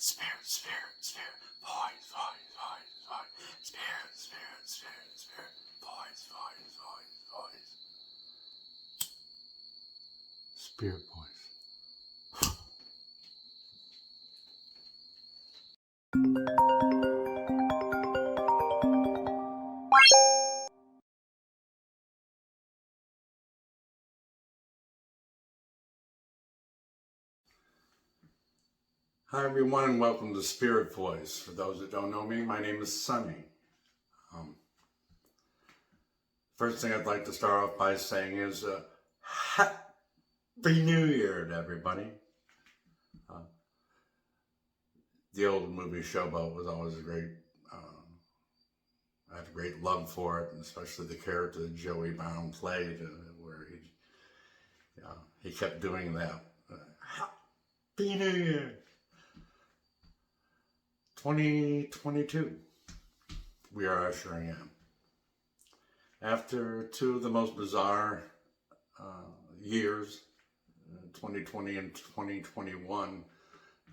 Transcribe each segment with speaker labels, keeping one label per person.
Speaker 1: spirit, spirit, spirit, voice, voice, voice, voice, spirit, spirit, spirit, spirit, voice, voice, voice, voice, spirit voice. Hi everyone and welcome to Spirit Voice. For those that don't know me, my name is Sonny. First thing I'd like to start off by saying is Happy New Year to everybody. The old movie Showboat was always a great, I had a great love for it, and especially the character that Joey Brown played, where he kept doing that. Happy New Year! 2022, we are ushering in. After two of the most bizarre years, 2020 and 2021,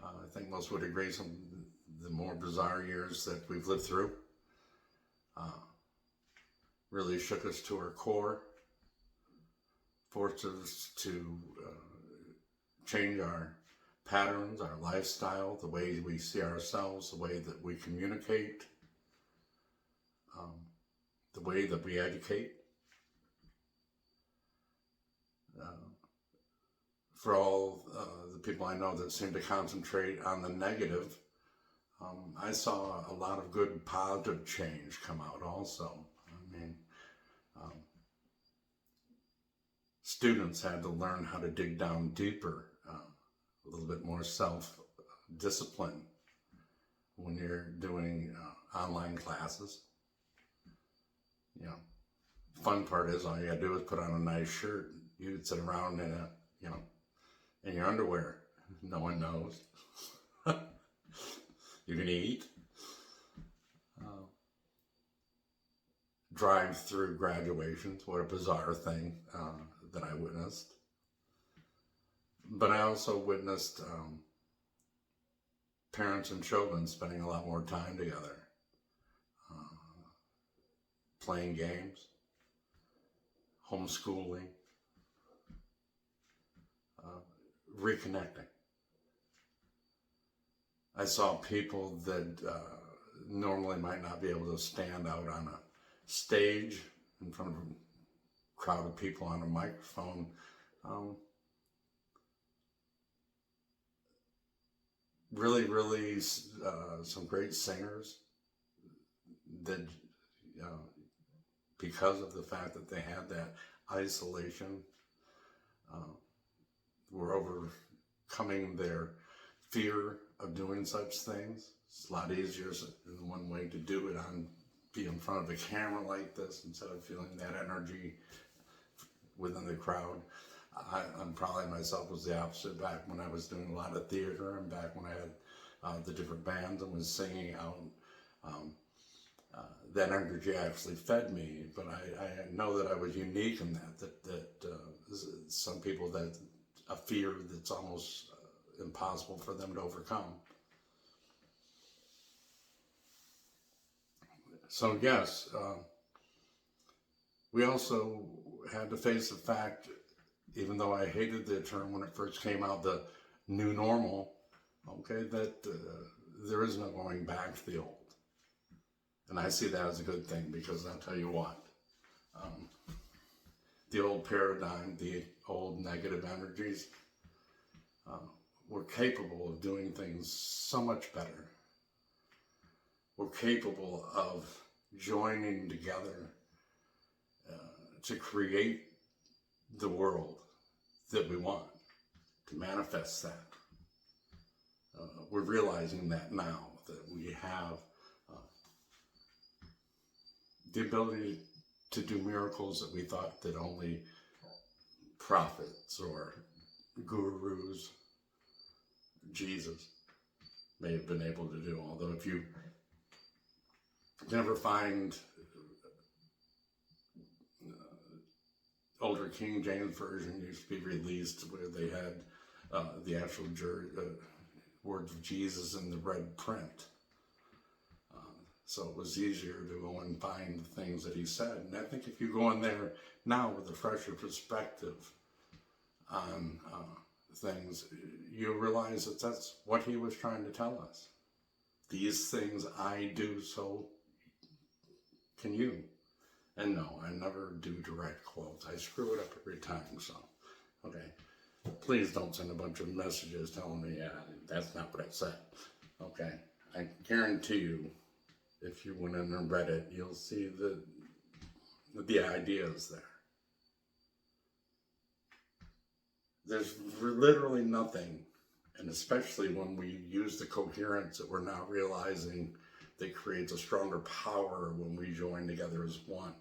Speaker 1: I think most would agree, some of the more bizarre years that we've lived through really shook us to our core, forced us to change our patterns, our lifestyle, the way we see ourselves, the way that we communicate, the way that we educate. For all the people I know that seem to concentrate on the negative, I saw a lot of good positive change come out also. I mean, students had to learn how to dig down deeper, a little bit more self-discipline when you're doing online classes. You know, fun part is all you gotta do is put on a nice shirt. You'd sit around in your underwear. No one knows. You can eat. Drive through graduations. What a bizarre thing that I witnessed. But I also witnessed parents and children spending a lot more time together, playing games, homeschooling, reconnecting. I saw people that normally might not be able to stand out on a stage in front of a crowd of people on a microphone. Really some great singers that, because of the fact that they had that isolation, were overcoming their fear of doing such things. It's a lot easier in one way to do it be in front of a camera like this instead of feeling that energy within the crowd. I'm probably myself was the opposite back when I was doing a lot of theater and back when I had the different bands and was singing out. That energy actually fed me, but I know that I was unique in that some people that a fear that's almost impossible for them to overcome. So yes, we also had to face the fact, even though I hated the term when it first came out, the new normal, okay, that there is no going back to the old. And I see that as a good thing, because I'll tell you what, the old paradigm, the old negative energies, we're capable of doing things so much better. We're capable of joining together to create the world that we want, to manifest that. We're realizing that now, that we have the ability to do miracles that we thought that only prophets or gurus, Jesus, may have been able to do. Although if you never find older King James version used to be released where they had the actual words of Jesus in the red print. So it was easier to go and find the things that he said. And I think if you go in there now with a fresher perspective on things, you realize that that's what he was trying to tell us. These things I do, so can you. And no, I never do direct quotes. I screw it up every time, so, okay. Please don't send a bunch of messages telling me, yeah, that's not what I said. Okay, I guarantee you, if you went in and read it, you'll see the ideas there. There's literally nothing, and especially when we use the coherence that we're now realizing that creates a stronger power when we join together as one.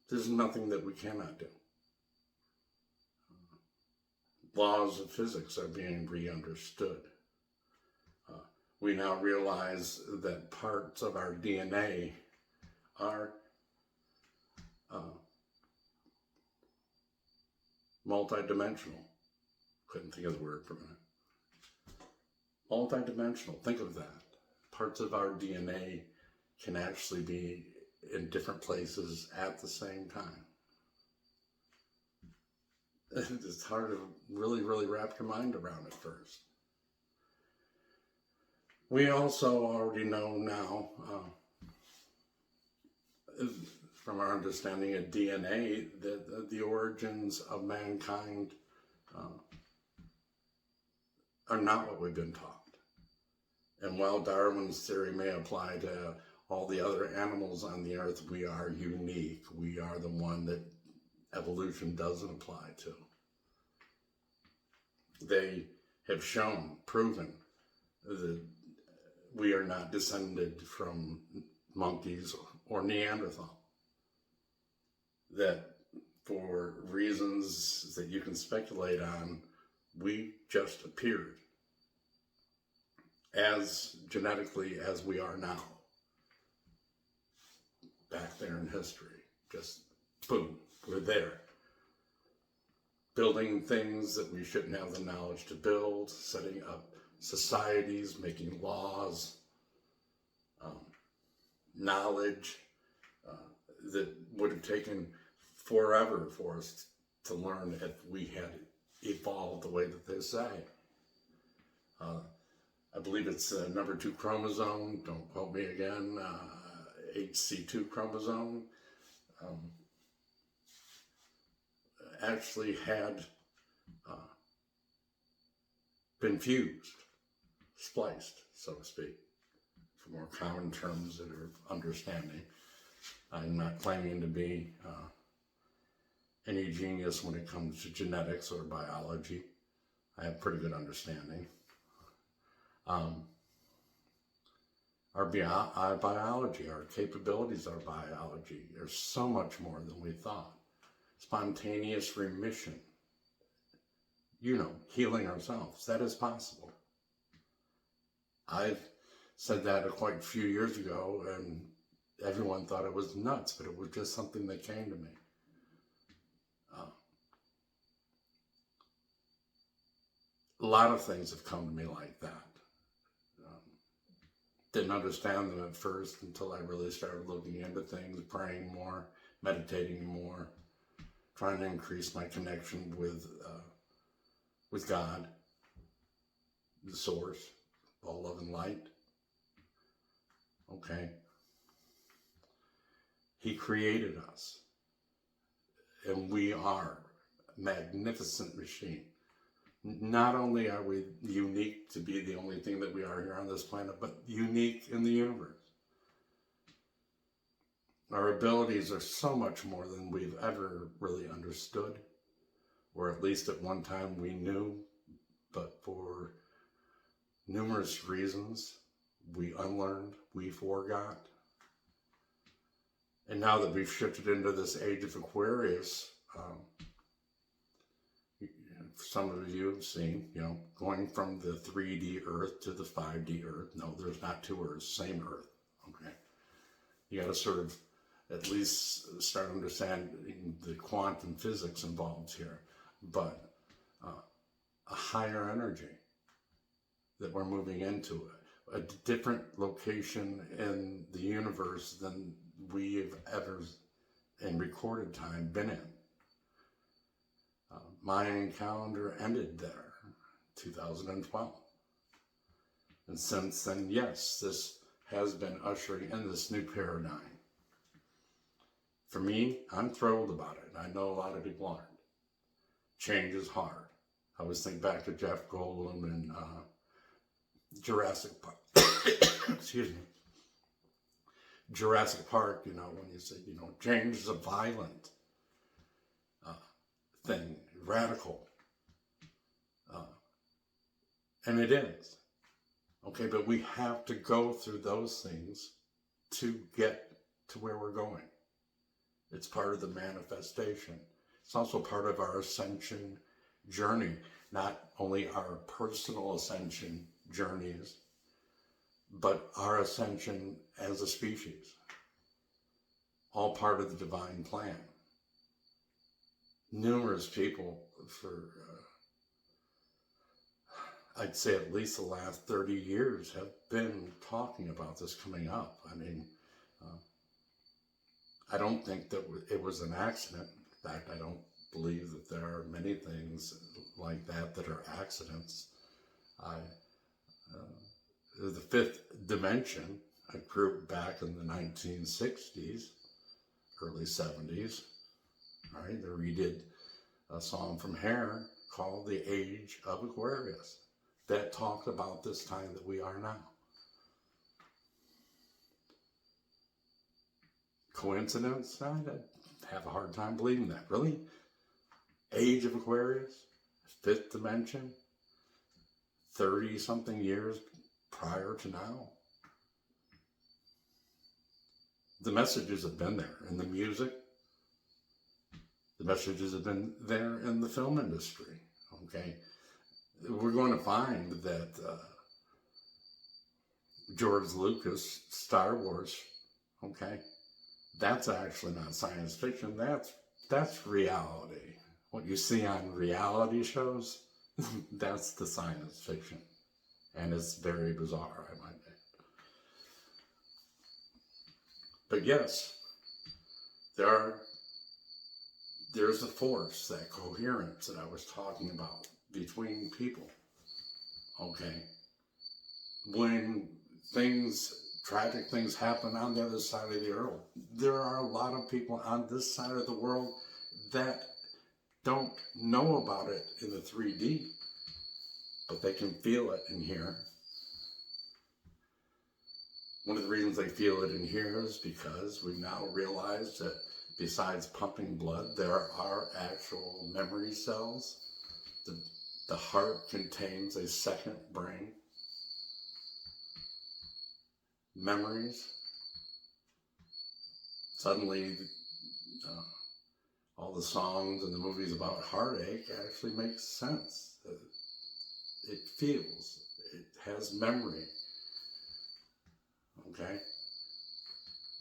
Speaker 1: There's nothing that we cannot do. Laws of physics are being re-understood. We now realize that parts of our DNA are multidimensional. Couldn't think of the word for a minute. Multidimensional, think of that. Parts of our DNA can actually be in different places at the same time. It's hard to really wrap your mind around it first. We also already know now, from our understanding of DNA, that the origins of mankind are not what we've been taught. And while Darwin's theory may apply to all the other animals on the earth, we are unique. We are the one that evolution doesn't apply to. They have proven that we are not descended from monkeys or Neanderthal. That for reasons that you can speculate on, we just appeared as genetically as we are now. Back there in history, just boom, we're there. Building things that we shouldn't have the knowledge to build, setting up societies, making laws, knowledge that would have taken forever for us to learn if we had evolved the way that they say. I believe it's number 2 chromosome, don't quote me again, HC2 chromosome, actually had been fused, spliced, so to speak, for more common terms that are understanding. I'm not claiming to be any genius when it comes to genetics or biology. I have pretty good understanding. Our biology, our capabilities, our biology, are so much more than we thought. Spontaneous remission, healing ourselves, that is possible. I've said that quite a few years ago, and everyone thought it was nuts, but it was just something that came to me. A lot of things have come to me like that. Didn't understand them at first until I really started looking into things, praying more, meditating more, trying to increase my connection with God, the source, all love and light. Okay. He created us, and we are a magnificent machine. Not only are we unique to be the only thing that we are here on this planet, but unique in the universe. Our abilities are so much more than we've ever really understood, or at least at one time we knew, but for numerous reasons, we unlearned, we forgot. And now that we've shifted into this age of Aquarius, some of you have seen, going from the 3D Earth to the 5D Earth. No, there's not 2 Earths, same Earth, okay? You got to sort of at least start understanding the quantum physics involved here. But a higher energy that we're moving into, a different location in the universe than we've ever, in recorded time, been in. Mayan calendar ended there, 2012. And since then, yes, this has been ushering in this new paradigm. For me, I'm thrilled about it. I know a lot of people aren't. Change is hard. I always think back to Jeff Goldblum and Jurassic Park. Excuse me. Jurassic Park, you know, when you say, you know, change is a violent thing, radical. And it is. Okay, but we have to go through those things to get to where we're going. It's part of the manifestation. It's also part of our ascension journey, not only our personal ascension journeys, but our ascension as a species. All part of the divine plan. Numerous people for, I'd say at least the last 30 years have been talking about this coming up. I mean, I don't think that it was an accident. In fact, I don't believe that there are many things like that that are accidents. The fifth dimension, a group back in the 1960s, early 70s, right? They redid a song from Hair called The Age of Aquarius that talked about this time that we are now. Coincidence? I have a hard time believing that. Really? Age of Aquarius? Fifth dimension? 30-something years prior to now? The messages have been there in the music. The messages have been there in the film industry, okay? We're going to find that George Lucas, Star Wars, okay? That's actually not science fiction, that's reality. What you see on reality shows, that's the science fiction. And it's very bizarre, I might add. But yes, there's a force, that coherence that I was talking about between people, okay? When tragic things happen on the other side of the world, there are a lot of people on this side of the world that don't know about it in the 3D, but they can feel it in here. One of the reasons they feel it in here is because we now realize that besides pumping blood, there are actual memory cells. The heart contains a second brain. Memories. Suddenly, all the songs and the movies about heartache actually make sense. It feels, it has memory. Okay?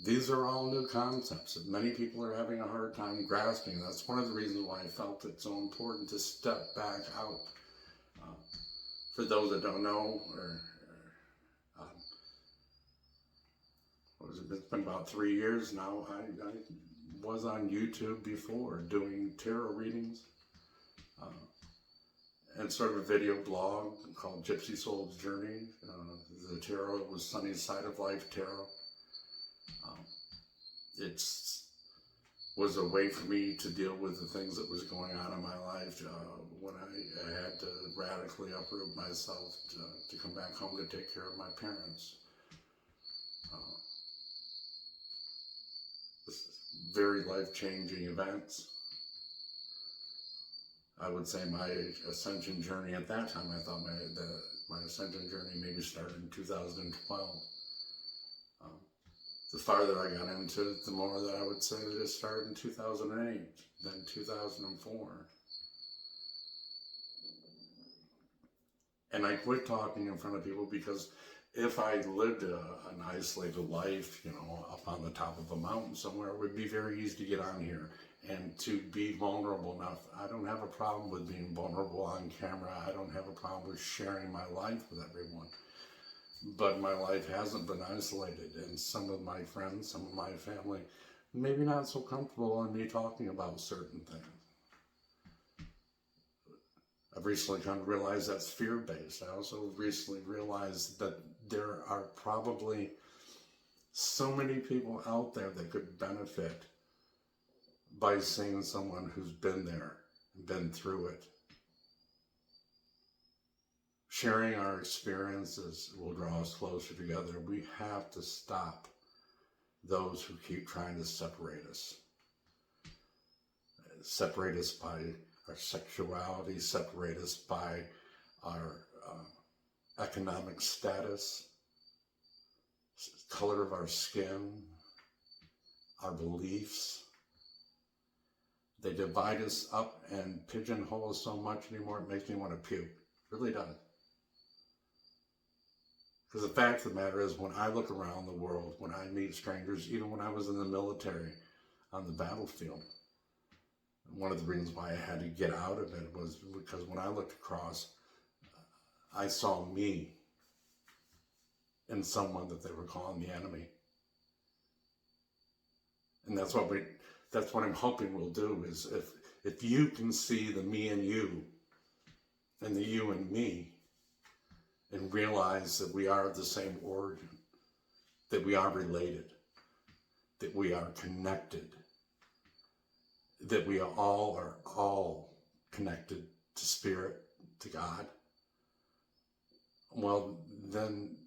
Speaker 1: These are all new concepts that many people are having a hard time grasping. That's one of the reasons why I felt it so important to step back out. For those that don't know, it's been about 3 years now. I was on YouTube before doing tarot readings and started a video blog called Gypsy Soul's Journey. The tarot was Sonny's Side of Life Tarot. It was a way for me to deal with the things that was going on in my life when I had to radically uproot myself to come back home to take care of my parents. Very life-changing events. I would say my ascension journey at that time, I thought my ascension journey maybe started in 2012. The farther I got into it, the more that I would say that it started in 2008, then 2004. And I quit talking in front of people because if I lived an isolated life, you know, up on the top of a mountain somewhere, it would be very easy to get on here and to be vulnerable enough. I don't have a problem with being vulnerable on camera. I don't have a problem with sharing my life with everyone. But my life hasn't been isolated, and some of my friends, some of my family, maybe not so comfortable in me talking about certain things. I've recently come to realize that's fear-based. I also recently realized that there are probably so many people out there that could benefit by seeing someone who's been there and been through it. Sharing our experiences will draw us closer together. We have to stop those who keep trying to separate us. Separate us by our sexuality, separate us by our economic status, color of our skin, our beliefs. They divide us up and pigeonhole us so much anymore, it makes me want to puke. It really does. Because the fact of the matter is, when I look around the world, when I meet strangers, even when I was in the military on the battlefield, one of the reasons why I had to get out of it was because when I looked across, I saw me in someone that they were calling the enemy. And that's what I'm hoping we'll do, is if you can see the me and you and the you and me, and realize that we are of the same origin, that we are related, that we are connected, that we are all connected to Spirit, to God, well, then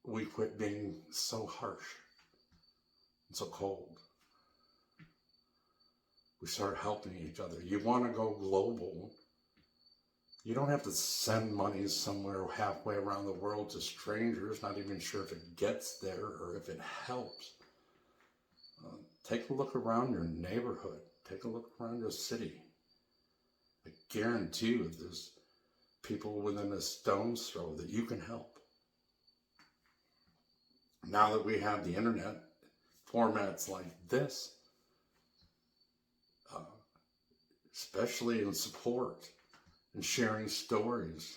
Speaker 1: we quit being so harsh and so cold. We start helping each other. You want to go global, you don't have to send money somewhere halfway around the world to strangers, not even sure if it gets there or if it helps. Take a look around your neighborhood. Take a look around your city. I guarantee you there's people within a stone's throw that you can help. Now that we have the internet, formats like this, especially in support and sharing stories,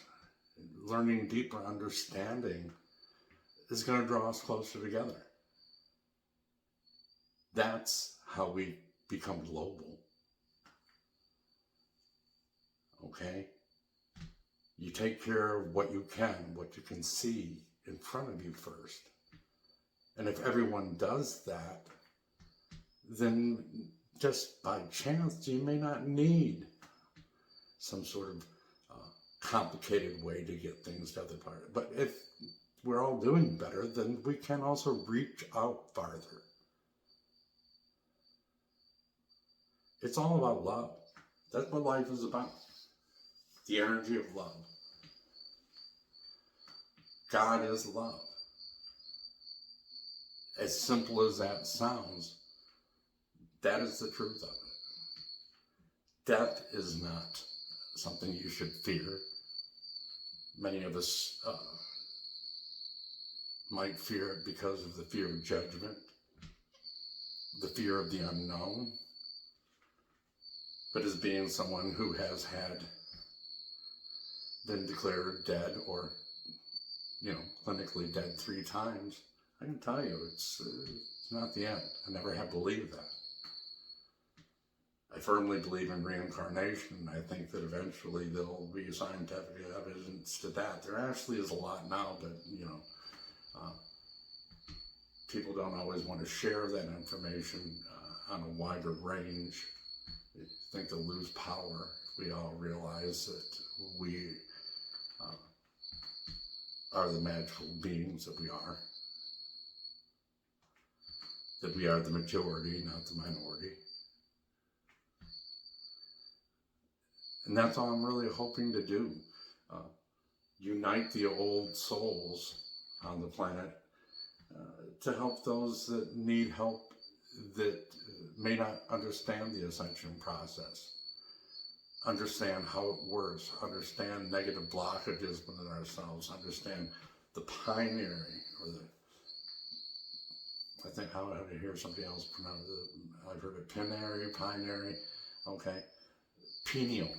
Speaker 1: learning deeper understanding, is going to draw us closer together. That's how we become global. Okay? You take care of what you can see in front of you first. And if everyone does that, then just by chance, you may not need some sort of complicated way to get things to other parts. But if we're all doing better, then we can also reach out farther. It's all about love. That's what life is about. The energy of love. God is love. As simple as that sounds, that is the truth of it. Death is not something you should fear. Many of us might fear it because of the fear of judgment, the fear of the unknown. But as being someone who has been declared dead or, clinically dead 3 times, I can tell you it's not the end. I never have believed that. I firmly believe in reincarnation. I think that eventually there'll be scientific evidence to that. There actually is a lot now, but, people don't always want to share that information on a wider range. I think they'll lose power if we all realize that we are the magical beings that we are. That we are the majority, not the minority. And that's all I'm really hoping to do. Unite the old souls on the planet to help those that need help, that may not understand the ascension process. Understand how it works. Understand negative blockages within ourselves. Understand the pioneering or I think how I hear somebody else pronounce it. I've heard it pineary, okay. Pineal,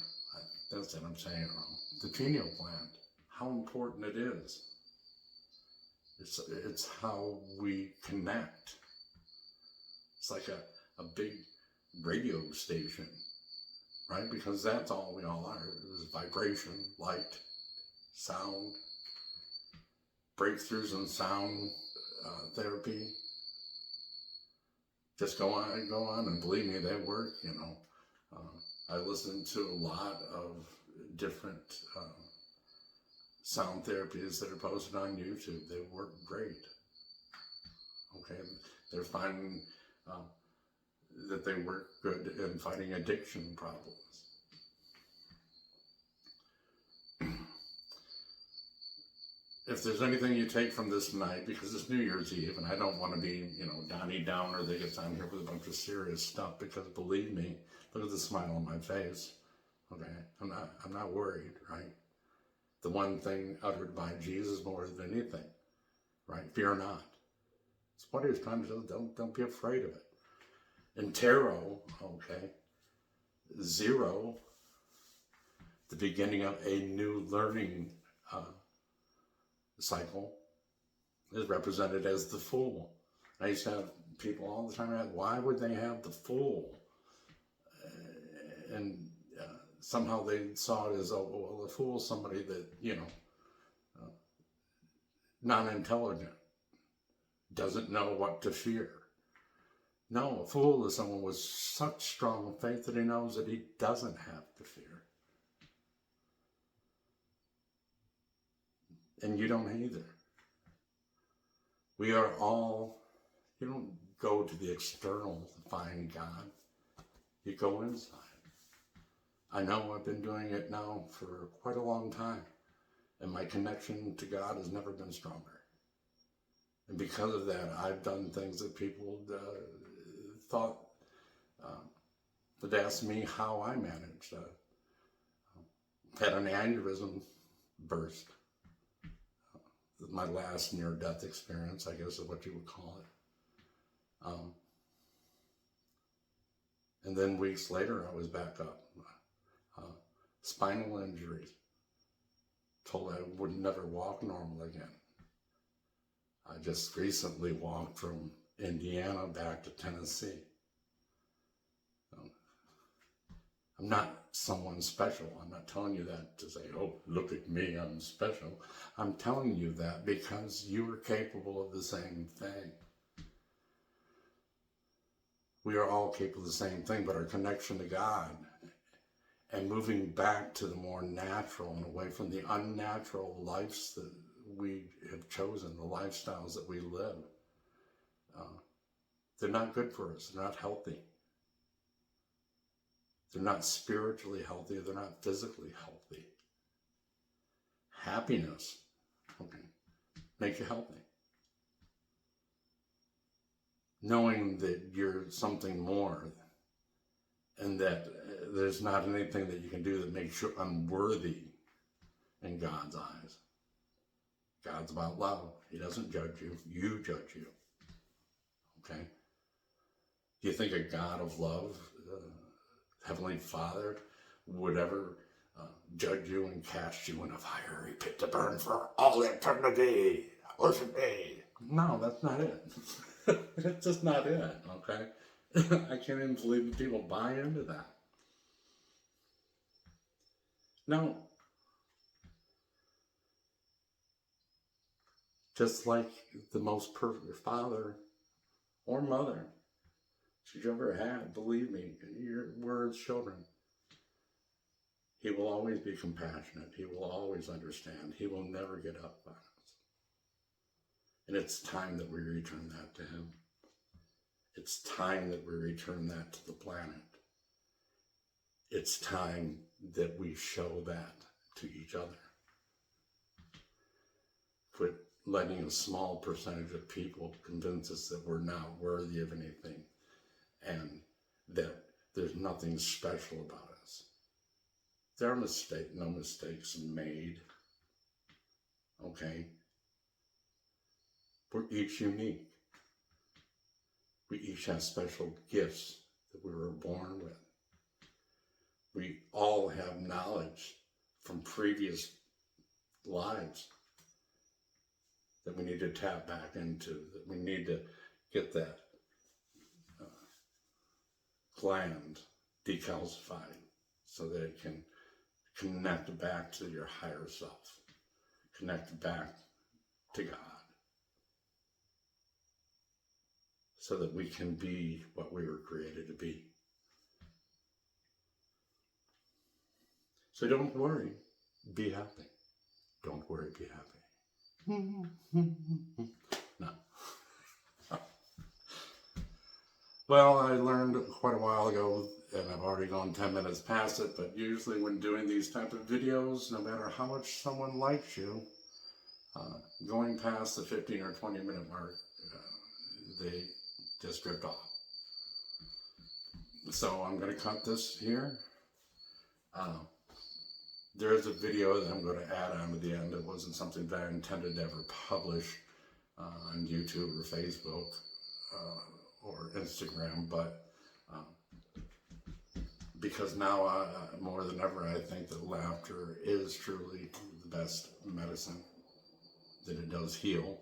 Speaker 1: that's it, I'm saying it wrong. The pineal gland, how important it is. It's how we connect. It's like a big radio station, right? Because that's all we all are. Is vibration, light, sound, breakthroughs in sound therapy. Just go on, and believe me, they work. I listen to a lot of different sound therapies that are posted on YouTube. They work great. Okay, they're finding that they work good in fighting addiction problems. If there's anything you take from this night, because it's New Year's Eve, and I don't want to be, Donnie Downer that gets on here with a bunch of serious stuff, because believe me, look at the smile on my face. Okay, I'm not worried, right? The one thing uttered by Jesus more than anything, right? Fear not. It's what he was trying to do. Don't be afraid of it. In tarot, okay, 0, the beginning of a new learning cycle, is represented as the Fool. I used to have people all the time ask, why would they have the Fool? And somehow they saw it as, the Fool is somebody that, non-intelligent, doesn't know what to fear. No, a fool is someone with such strong faith that he knows that he doesn't have to fear. And you don't either. We are all, you don't go to the external to find God. You go inside. I know I've been doing it now for quite a long time, and my connection to God has never been stronger. And because of that, I've done things that people thought, that asked me how I managed. Had an aneurysm burst. My last near-death experience, I guess is what you would call it. And then weeks later, I was back up. Spinal injuries. Told I would never walk normal again. I just recently walked from Indiana back to Tennessee. I'm not someone special. I'm not telling you that to say, oh, look at me, I'm special. I'm telling you that because you are capable of the same thing. We are all capable of the same thing, but our connection to God and moving back to the more natural and away from the unnatural lives that we have chosen, the lifestyles that we live, they're not good for us. They're not healthy. They're not spiritually healthy. They're not physically healthy. Happiness, okay, make you healthy. Knowing that you're something more and that there's not anything that you can do that makes you unworthy in God's eyes. God's about love. He doesn't judge you. You judge you. Okay? Do you think a God of love, Heavenly Father, would ever judge you and cast you in a fiery pit to burn for all eternity? Listen to me. No, that's not it. That's just not it, okay? I can't even believe that people buy into that. No. Just like the most perfect father or mother that you ever had, believe me, we're his children. He will always be compassionate. He will always understand. He will never get up on us. And it's time that we return that to him. It's time that we return that to the planet. It's time that we show that to each other. Quit letting a small percentage of people convince us that we're not worthy of anything and that there's nothing special about us. There are no mistakes made. Okay? We're each unique. We each have special gifts that we were born with. We all have knowledge from previous lives that we need to tap back into, that we need to get that gland decalcified so that it can connect back to your higher self, connect back to God, so that we can be what we were created to be. So don't worry, be happy. Don't worry, be happy. No. Well, I learned quite a while ago, and I've already gone 10 minutes past it, but usually when doing these type of videos, no matter how much someone likes you, going past the 15 or 20 minute mark, they just drift off. So I'm going to cut this here. There's a video that I'm going to add on to the end. It wasn't something that I intended to ever publish on YouTube or Facebook or Instagram, but because now more than ever I think that laughter is truly the best medicine, that it does heal.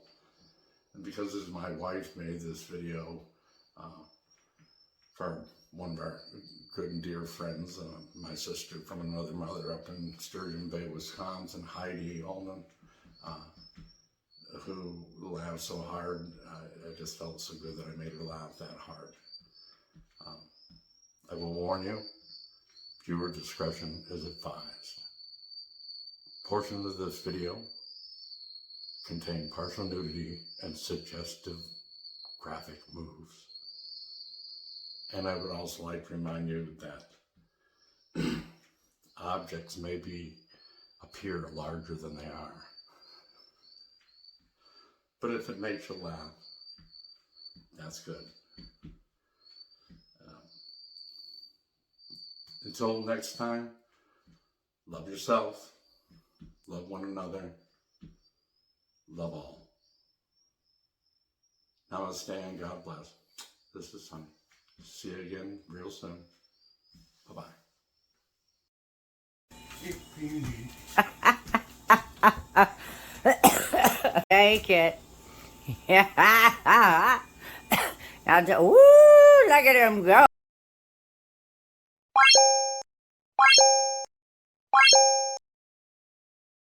Speaker 1: And because as my wife made this video for one of our good and dear friends, my sister from another mother up in Sturgeon Bay, Wisconsin, Heidi Ullman, who laughed so hard. I just felt so good that I made her laugh that hard. I will warn you, viewer discretion is advised. Portions of this video contain partial nudity and suggestive graphic moves. And I would also like to remind you that objects may appear larger than they are. But if it makes you laugh, that's good. Until next time, love yourself, love one another, love all. Namaste and God bless. This is Sonny. See you again real soon. Bye-bye.
Speaker 2: Take it. Now, woo, look at him go.